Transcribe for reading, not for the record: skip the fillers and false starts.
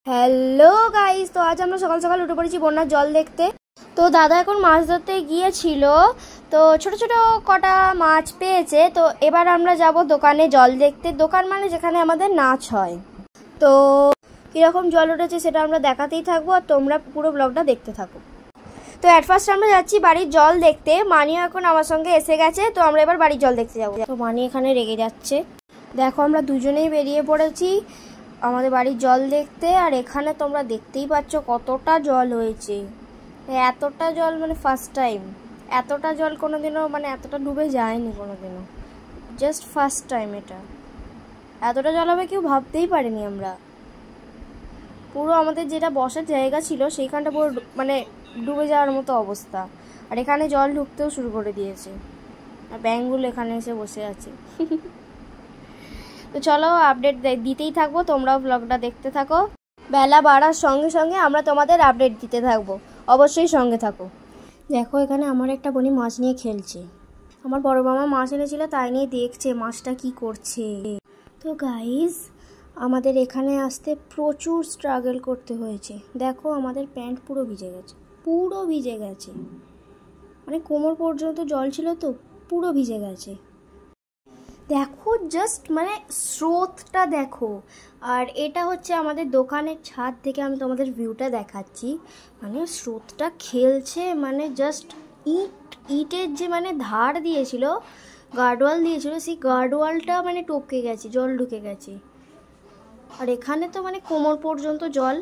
Hello guys, তো আজ আমরা সকাল সকাল উঠে পড়েছি বন্যার জল দেখতে। তো দাদা এখন মাছ ধরতে গিয়েছিল, তো ছোট ছোট কটা মাছ পেয়েছে। তো এবার আমরা যাব দোকানে জল দেখতে। দোকান মানে যেখানে আমাদের নাচ হয়। তো কীরকম জল উঠেছে সেটা আমরা দেখাতেই থাকবো, আর তোমরা পুরো ব্লগটা দেখতে থাকো। তো অ্যাট ফার্স্ট আমরা যাচ্ছি বাড়ির জল দেখতে। মানিও এখন আমার সঙ্গে এসে গেছে, তো আমরা এবার বাড়ির জল দেখতে যাবো। তো মানি এখানে রেগে যাচ্ছে। দেখো আমরা দুজনেই বেরিয়ে পড়েছি আমাদের বাড়ির জল দেখতে। আর এখানে তোমরা দেখতেই পাচ্ছ কতটা জল হয়েছে। এতটা জল মানে ফার্স্ট টাইম। এতটা জল কোনোদিনও মানে এতটা ডুবে যায়নি কোনোদিনও, জাস্ট ফার্স্ট টাইম এটা। এতটা জল হবে কেউ ভাবতেই পারিনি আমরা। পুরো আমাদের যেটা বসার জায়গা ছিল সেইখানটা পুরো মানে ডুবে যাওয়ার মতো অবস্থা। আর এখানে জল ঢুকতেও শুরু করে দিয়েছে, আর ব্যাঙগুলো এখানে এসে বসে আছে। তো চলো আপডেট দিতেই থাকবো, তোমরাও ব্লগটা দেখতে থাকো। বেলা বাড়ার সঙ্গে সঙ্গে আমরা তোমাদের আপডেট দিতে থাকবো, অবশ্যই সঙ্গে থাকো। দেখো এখানে আমার একটা বোনি মাছ নিয়ে খেলছে। আমার বড় মামা মাছ এনেছিল, তাই নিয়ে দেখছে মাছটা কি করছে। তো গাইস, আমাদের এখানে আসতে প্রচুর স্ট্রাগল করতে হয়েছে। দেখো আমাদের প্যান্ট পুরো ভিজে গেছে, পুরো ভিজে গেছে, মানে কোমর পর্যন্ত জল ছিল, তো পুরো ভিজে গেছে। দেখো জাস্ট মানে স্রোতটা দেখো। আর এটা হচ্ছে আমাদের দোকানের ছাদ থেকে আমি তোমাদের ভিউটা দেখাচ্ছি। মানে স্রোতটা খেলছে, মানে জাস্ট ইটের যে মানে ধার দিয়েছিল, গার্ডওয়াল দিয়েছিল, সেই গার্ডওয়ালটা মানে টপকে গেছে, জল ঢুকে গেছে। আর এখানে তো মানে কোমর পর্যন্ত জল।